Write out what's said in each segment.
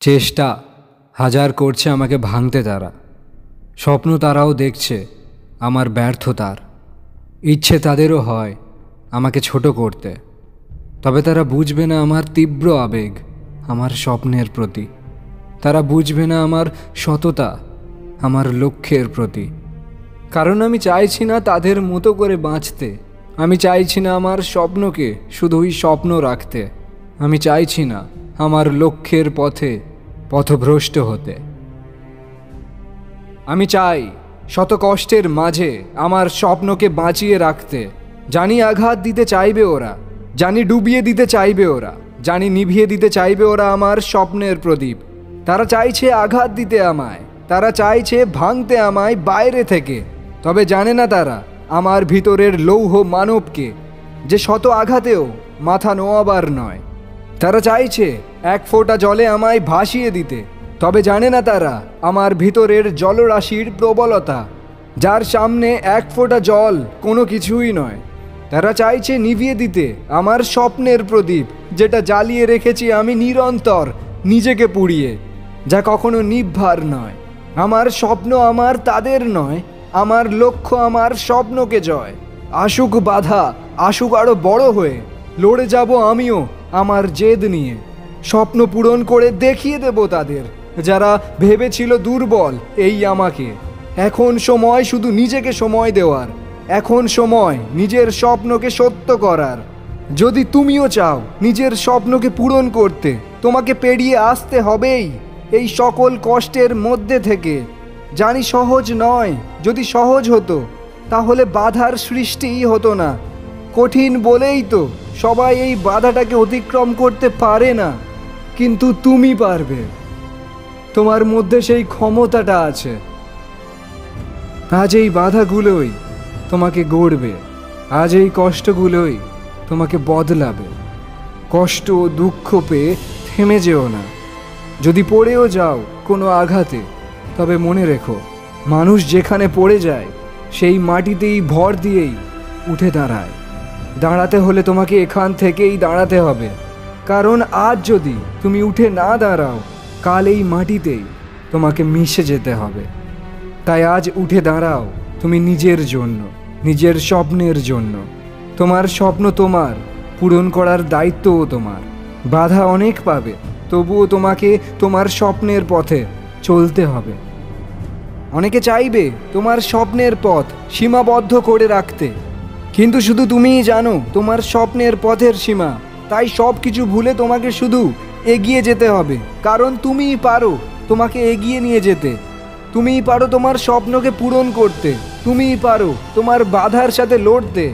চেষ্টা হাজার করছে আমাকে ভাঙতে তারা, স্বপ্ন তারাও দেখছে আমার ব্যর্থতার। ইচ্ছে তাদেরও হয় আমাকে ছোট করতে, তবে তারা বুঝবে না আমার তীব্র আবেগ আমার স্বপ্নের প্রতি। তারা বুঝবে না আমার সততা আমার লক্ষ্যের প্রতি। কারণ আমি চাইছি না তাদের মতো করে বাঁচতে। আমি চাইছি না আমার স্বপ্নকে শুধুই স্বপ্ন রাখতে। আমি চাইছি না আমার লক্ষ্যের পথে পথভ্রষ্ট হতে। আমি চাই শত কষ্টের মাঝে আমার স্বপ্নকে বাঁচিয়ে রাখতে। জানি আঘাত দিতে চাইবে ওরা, জানি ডুবিয়ে দিতে চাইবে ওরা, জানি নিভিয়ে দিতে চাইবে ওরা আমার স্বপ্নের প্রদীপ। তারা চাইছে আঘাত দিতে আমায়, তারা চাইছে ভাঙতে আমায় বাইরে থেকে। তবে জানে না তারা আমার ভিতরের লৌহ মানবকে, যে শত আঘাতেও মাথা নোয়াবার নয়। তারা চাইছে এক ফোঁটা জলে আমায় ভাসিয়ে দিতে, তবে জানে না তারা আমার ভিতরের জলরাশির প্রবলতা, যার সামনে এক ফোঁটা জল কোনো কিছুই নয়। তারা চাইছে নিভিয়ে দিতে আমার স্বপ্নের প্রদীপ, যেটা জ্বালিয়ে রেখেছি আমি নিরন্তর নিজেকে পুড়িয়ে, যা কখনো নিভবার নয়। আমার স্বপ্ন আমার তাদের নয়, আমার লক্ষ্য আমার স্বপ্নকে জয়। আসুক বাধা, আসুক আরো বড় হয়ে, লড়ে যাব আমিও আমার জেদ নিয়ে। স্বপ্ন পূরণ করে দেখিয়ে দেব তাদের, যারা ভেবেছিল দুর্বল এই আমাকে। এখন সময় শুধু নিজেকে সময় দেওয়ার, এখন সময় নিজের স্বপ্নকে সত্য করার। যদি তুমিও চাও নিজের স্বপ্নকে পূরণ করতে, তোমাকে পেরিয়ে আসতে হবেই এই সকল কষ্টের মধ্যে থেকে। জানি সহজ নয়, যদি সহজ হতো তাহলে বাধার সৃষ্টিই হতো না। কঠিন বলেই তো সবাই এই বাধাটাকে অতিক্রম করতে পারে না, কিন্তু তুমি পারবে। তোমার মধ্যে সেই ক্ষমতাটা আছে। আজ এই বাধাগুলোই তোমাকে গড়বে, আজ এই কষ্টগুলোই তোমাকে বদলাবে। কষ্ট ও দুঃখ পেয়ে থেমে যেও না। যদি পড়েও যাও কোনো আঘাতে, তবে মনে রেখো, মানুষ যেখানে পড়ে যায় সেই মাটিতেই ভর দিয়েই উঠে দাঁড়ায়। দাঁড়াতে হলে তোমাকে এখান থেকেই দাঁড়াতে হবে, কারণ আজ যদি তুমি উঠে না দাঁড়াও, কাল এই মাটিতেই তোমাকে মিশে যেতে হবে। তাই আজ উঠে দাঁড়াও তুমি নিজের জন্য, নিজের স্বপ্নের জন্য। তোমার স্বপ্ন তোমার, পূরণ করার দায়িত্বও তোমার। বাধা অনেক পাবে, তবুও তোমাকে তোমার স্বপ্নের পথে চলতে হবে। অনেকে চাইবে তোমার স্বপ্নের পথ সীমাবদ্ধ করে রাখতে, কিন্তু শুধু তুমিই জানো তোমার স্বপ্নের পথের সীমা। তাই সব কিছু ভুলে তোমাকে শুধু এগিয়ে যেতে হবে, কারণ তুমিই পারো তোমাকে এগিয়ে নিয়ে যেতে। তুমিই পারো তোমার স্বপ্নকে পূরণ করতে, তুমিই পারো তোমার বাধার সাথে লড়তে।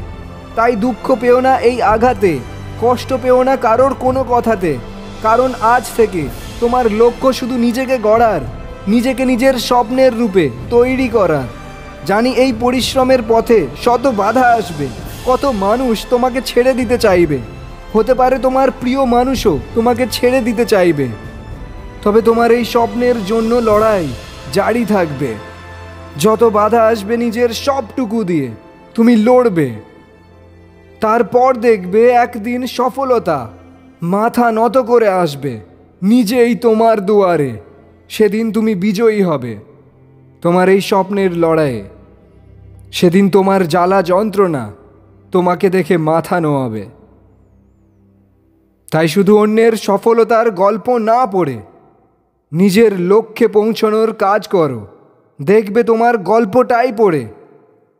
তাই দুঃখ পেও না এই আঘাতে, কষ্ট পেও না কারোর কোনো কথাতে, কারণ আজ থেকে তোমার লক্ষ্য শুধু নিজেকে গড়ার, নিজেকে নিজের স্বপ্নের রূপে তৈরি করার। জানি এই পরিশ্রমের পথে শত বাধা আসবে, কত মানুষ তোমাকে ছেড়ে দিতে চাইবে। হতে পারে তোমার প্রিয় মানুষও তোমাকে ছেড়ে দিতে চাইবে, তবে তোমার এই স্বপ্নের জন্য লড়াই জারি থাকবে। যত বাধা আসবে নিজের সবটুকু দিয়ে তুমি লড়বে। তারপর দেখবে একদিন সফলতা মাথা নত করে আসবে নিজেই তোমার দুয়ারে। সেদিন তুমি বিজয়ী হবে তোমার এই স্বপ্নের লড়াইয়ে। সেদিন তোমার জ্বালা যন্ত্রণা তোমাকে দেখে মাথা নোয়াবে। তাই শুধু অন্যের সফলতার গল্প না পড়ে নিজের লক্ষ্যে পৌঁছানোর কাজ করো। দেখবে তোমার গল্পটাই পড়ে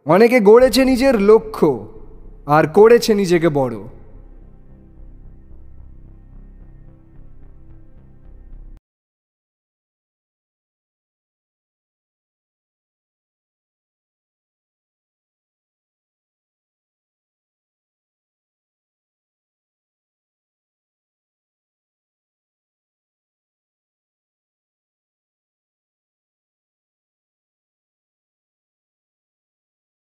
অনেকে গড়েছে নিজের লক্ষ্য আর করেছে নিজেকে বড়।